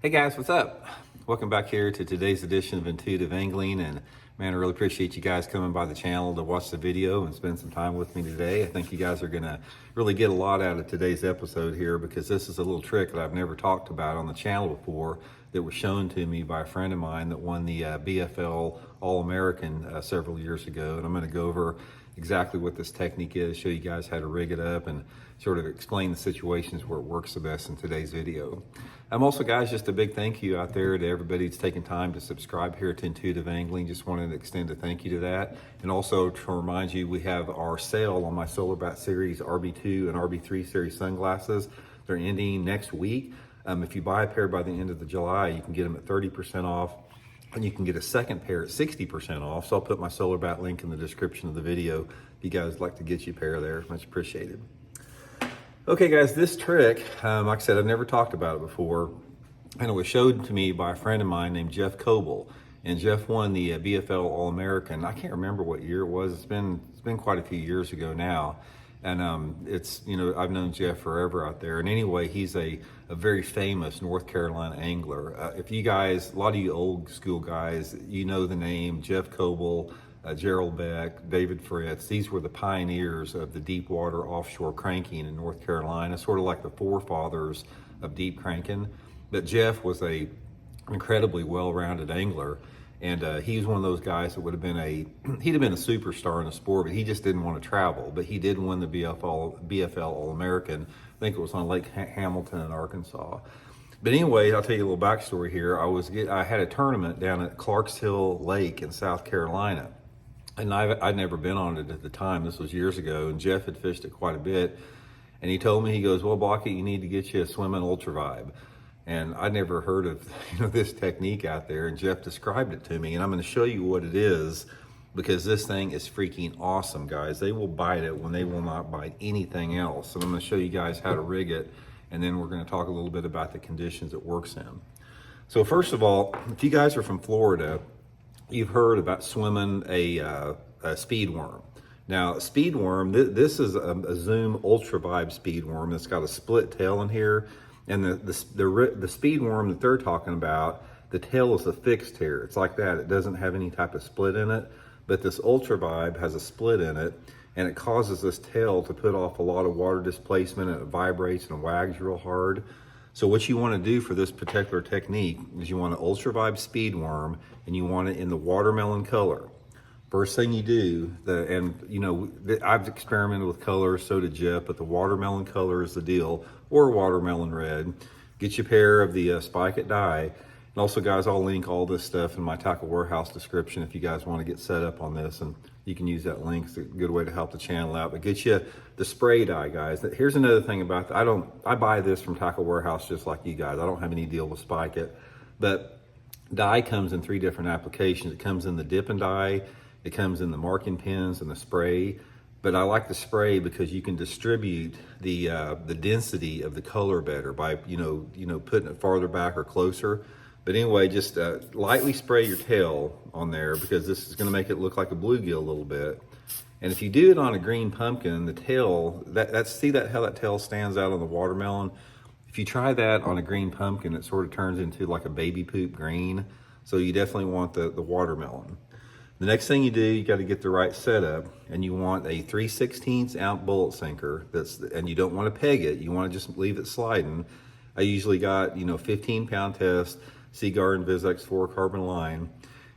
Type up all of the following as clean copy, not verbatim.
Hey guys, what's up? Welcome back here to today's edition of Intuitive Angling. And man, I really appreciate you guys coming by the channel to watch the video and spend some time with me today. I think you guys are gonna really get a lot out of today's episode here, because this is a little trick that I've never talked about on the channel before that was shown to me by a friend of mine that won the BFL All-American several years ago. And I'm gonna go over exactly what this technique is, show you guys how to rig it up, and sort of explain the situations where it works the best in today's video. Also, guys, just a big thank you out there to everybody that's taken time to subscribe here to Intuitive Angling. Just wanted to extend a thank you to that. And also to remind you, we have our sale on my Solar Bat Series RB2 and RB3 series sunglasses. They're ending next week. If you buy a pair by the end of July, you can get them at 30% off. And you can get a second pair at 60% off. So I'll put my Solar Bat link in the description of the video if you guys like to get you a pair there. Much appreciated. Okay guys, this trick, like I said, I've never talked about it before, and it was showed to me by a friend of mine named Jeff Coble. And Jeff won the BFL All-American. I can't remember what year it was. It's been quite a few years ago now. And it's, you know, I've known Jeff forever out there. And anyway, he's a very famous North Carolina angler. If you guys, a lot of you old school guys, you know the name Jeff Coble, Gerald Beck, David Fritz. These were the pioneers of the deep water offshore cranking in North Carolina, sort of like the forefathers of deep cranking. But Jeff was a incredibly well-rounded angler. And he was one of those guys that would have been he'd have been a superstar in the sport, but he just didn't want to travel. But he did win the BFL All-American. I think it was on Lake Hamilton in Arkansas. But anyway, I'll tell you a little backstory here. I had a tournament down at Clarks Hill Lake in South Carolina. And I'd never been on it at the time. This was years ago, and Jeff had fished it quite a bit. And he told me, he goes, well, Blocky, you need to get you a swimming ultravibe. And I'd never heard of this technique out there, and Jeff described it to me. And I'm going to show you what it is, because this thing is freaking awesome, guys. They will bite it when they will not bite anything else. And I'm going to show you guys how to rig it, and then we're going to talk a little bit about the conditions it works in. So first of all, if you guys are from Florida, you've heard about swimming a speed worm. Now, a speed worm, this is a Zoom ultravibe speed worm that's got a split tail in here. And the speed worm that they're talking about, the tail is a fixed here. It's like that. It doesn't have any type of split in it. But this ultravibe has a split in it, and it causes this tail to put off a lot of water displacement, and it vibrates and wags real hard. So what you want to do for this particular technique is you want an ultravibe speed worm, and you want it in the watermelon color. First thing you do, I've experimented with colors, so did Jeff, but the watermelon color is the deal, or watermelon red. Get you a pair of the Spike It dye. And also, guys, I'll link all this stuff in my Tackle Warehouse description if you guys want to get set up on this, and you can use that link. It's a good way to help the channel out. But get you the spray dye, guys. Here's another thing about that. I buy this from Tackle Warehouse just like you guys. I don't have any deal with Spike It. But dye comes in 3 different applications. It comes in the dip and dye, it comes in the marking pins, and the spray. But I like the spray because you can distribute the density of the color better by putting it farther back or closer. But anyway, just lightly spray your tail on there, because this is going to make it look like a bluegill a little bit. And if you do it on a green pumpkin, the tail, see how that tail stands out on the watermelon? If you try that on a green pumpkin, it sort of turns into like a baby poop green. So you definitely want the watermelon. The next thing you do, you got to get the right setup, and you want a 3/16 ounce bullet sinker. And you don't want to peg it. You want to just leave it sliding. I usually got 15-pound test Seaguar and Vizex fluorocarbon line,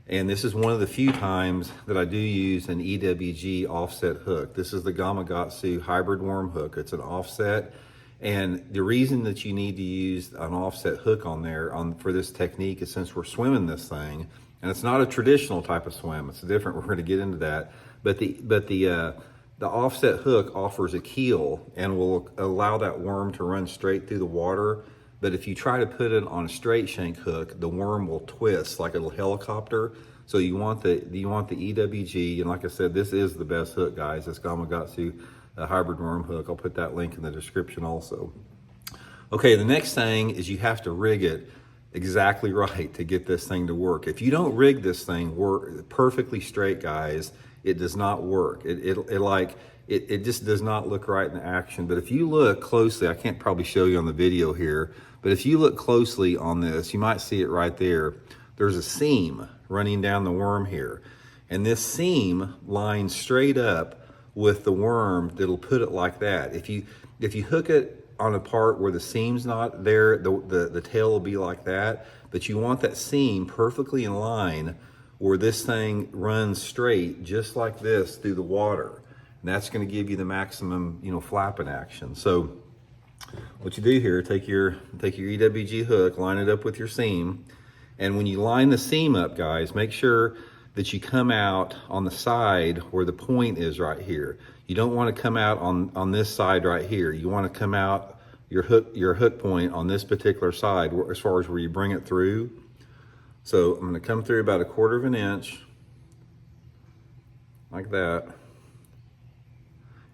and this is one of the few times that I do use an EWG offset hook. This is the Gamakatsu hybrid worm hook. It's an offset, and the reason that you need to use an offset hook on there for this technique is since we're swimming this thing. And it's not a traditional type of swim. It's different. We're going to get into that. But the offset hook offers a keel and will allow that worm to run straight through the water. But if you try to put it on a straight shank hook, the worm will twist like a little helicopter. So you want the EWG, and like I said, this is the best hook, guys. This Gamakatsu hybrid worm hook. I'll put that link in the description also. Okay, the next thing is you have to rig it exactly right to get this thing to work. If you don't rig this thing perfectly straight, guys, it does not work. It just does not look right in action. But if you look closely, I can't probably show you on the video here, but if you look closely on this, you might see it right there. There's a seam running down the worm here. And this seam lines straight up with the worm that'll put it like that. If you hook it on a part where the seam's not there, the tail will be like that, but you want that seam perfectly in line where this thing runs straight just like this through the water. And that's going to give you the maximum, flapping action. So what you do here, take your EWG hook, line it up with your seam. And when you line the seam up, guys, make sure that you come out on the side where the point is right here. You don't want to come out on this side right here. You want to come out your hook point on this particular side as far as where you bring it through. So I'm going to come through about 1/4 inch like that.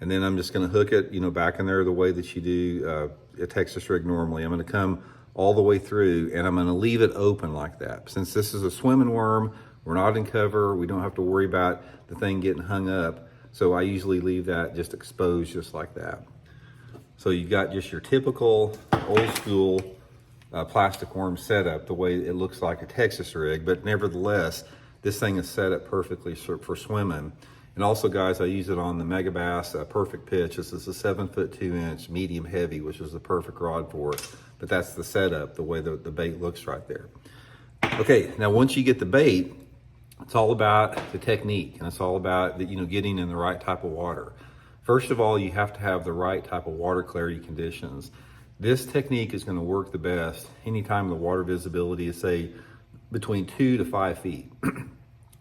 And then I'm just going to hook it, back in there the way that you do a Texas rig normally. I'm going to come all the way through and I'm going to leave it open like that. Since this is a swimming worm, we're not in cover, we don't have to worry about the thing getting hung up. So I usually leave that just exposed just like that. So you've got just your typical old school plastic worm setup, the way it looks like a Texas rig, but nevertheless, this thing is set up perfectly for swimming. And also, guys, I use it on the Megabass Perfect Pitch. This is a 7'2" medium heavy, which is the perfect rod for it. But that's the setup, the way the bait looks right there. Okay, now once you get the bait, it's all about the technique, and it's all about getting in the right type of water. First of all, you have to have the right type of water clarity conditions. This technique is going to work the best anytime the water visibility is, say, between 2 to 5 feet.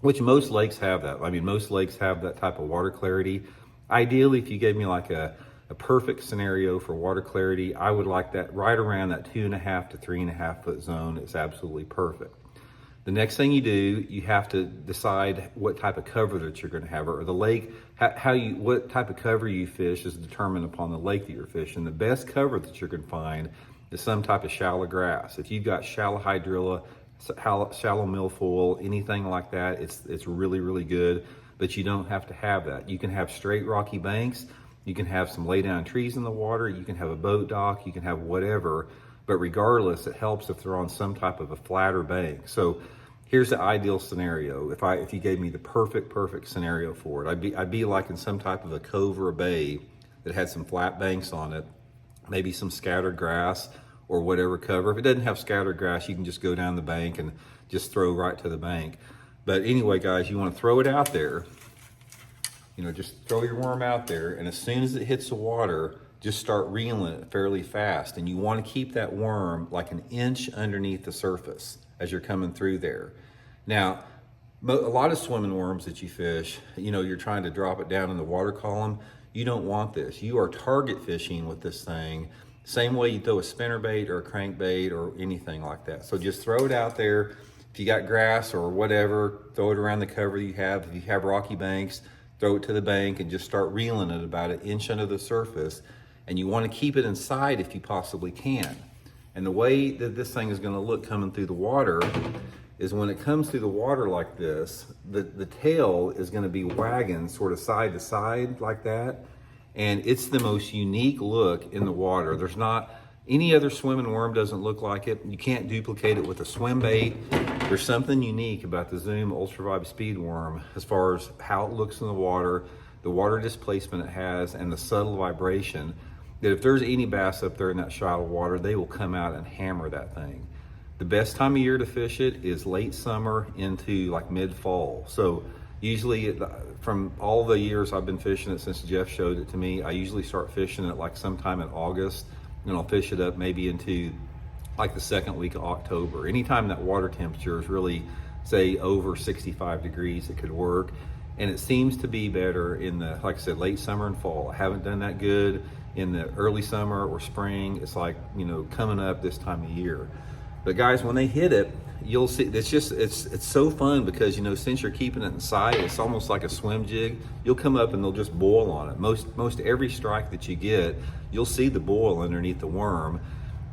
Which most lakes have that. I mean, most lakes have that type of water clarity. Ideally, if you gave me like a perfect scenario for water clarity, I would like that right around that 2.5 to 3.5 foot zone. It's absolutely perfect. The next thing you do, you have to decide what type of cover that you're going to have, or the lake, what type of cover you fish is determined upon the lake that you're fishing. The best cover that you're going to find is some type of shallow grass. If you've got shallow hydrilla, shallow milfoil, anything like that, it's really, really good, but you don't have to have that. You can have straight rocky banks, you can have some lay down trees in the water, you can have a boat dock, you can have whatever, but regardless, it helps if they're on some type of a flatter bank. So here's the ideal scenario. If you gave me the perfect scenario for it, I'd be like in some type of a cove or a bay that had some flat banks on it, maybe some scattered grass, or whatever cover. If it doesn't have scattered grass, you can just go down the bank and just throw right to the bank. But anyway, guys, you want to throw it out there. Just throw your worm out there, and as soon as it hits the water, just start reeling it fairly fast. And you want to keep that worm like 1 inch underneath the surface as you're coming through there. Now, a lot of swimming worms that you fish, you're trying to drop it down in the water column. You don't want this. You are target fishing with this thing. Same way you throw a spinnerbait or a crankbait or anything like that. So just throw it out there. If you got grass or whatever, throw it around the cover you have. If you have rocky banks, throw it to the bank and just start reeling it about 1 inch under the surface. And you want to keep it inside if you possibly can. And the way that this thing is going to look coming through the water is when it comes through the water like this, the tail is going to be wagging sort of side to side like that. And it's the most unique look in the water. There's not, any other swimming worm doesn't look like it. You can't duplicate it with a swim bait. There's something unique about the Zoom ultravibe speed worm as far as how it looks in the water displacement it has, and the subtle vibration, that if there's any bass up there in that shallow water, they will come out and hammer that thing. The best time of year to fish it is late summer into like mid-fall. So usually, from all the years I've been fishing it since Jeff showed it to me, I usually start fishing it like sometime in August, and I'll fish it up maybe into like the second week of October. Anytime that water temperature is really, say, over 65 degrees, it could work. And it seems to be better in the, like I said, late summer and fall. I haven't done that good in the early summer or spring. It's like, coming up this time of year. But guys, when they hit it, you'll see, it's so fun because, since you're keeping it inside, it's almost like a swim jig. You'll come up and they'll just boil on it. Most every strike that you get, you'll see the boil underneath the worm.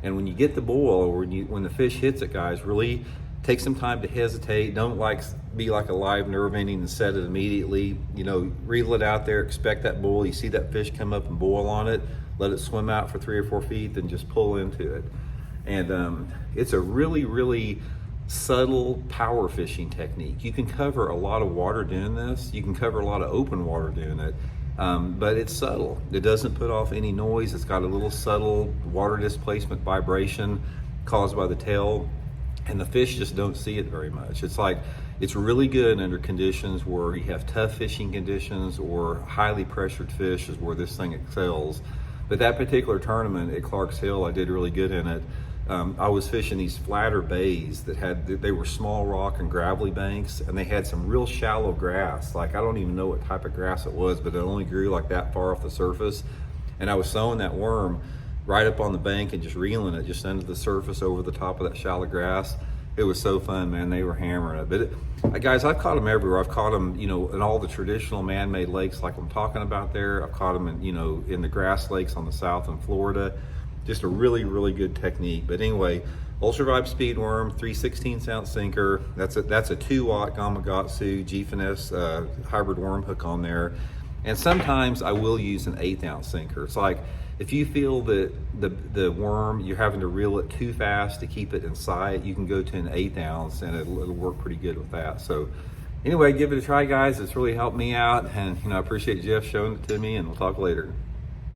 And when you get the boil, or when the fish hits it, guys, really Take some time to hesitate. Don't be like a live nerve ending and set it immediately. You know, reel it out there, expect that bull. You see that fish come up and boil on it, let it swim out for 3 or 4 feet, then just pull into it. And it's a really, really subtle power fishing technique. You can cover a lot of water doing this. You can cover a lot of open water doing it. But it's subtle. It doesn't put off any noise. It's got a little subtle water displacement vibration caused by the tail, and the fish just don't see it very much. It's really good under conditions where you have tough fishing conditions or highly pressured fish is where this thing excels. But that particular tournament at Clark's Hill, I did really good in it. I was fishing these flatter bays they were small rock and gravelly banks, and they had some real shallow grass. Like, I don't even know what type of grass it was, but it only grew like that far off the surface. And I was throwing that worm right up on the bank and just reeling it just under the surface over the top of that shallow grass. It was so fun, man. They were hammering it. But guys, I've caught them everywhere. I've caught them, you know, in all the traditional man-made lakes like I'm talking about there. I've caught them in, you know, in the grass lakes on the south in Florida. Just a really, really good technique. But anyway, ultravibe speed worm, 3/16 ounce sinker. That's a 2-watt Gamakatsu G-Finesse hybrid worm hook on there. And sometimes I will use an 1/8 ounce sinker. It's like, if you feel that the worm, you're having to reel it too fast to keep it in sight, you can go to an 1/8 ounce and it'll work pretty good with that. So anyway, give it a try, guys. It's really helped me out. And, you know, I appreciate Jeff showing it to me, and we'll talk later.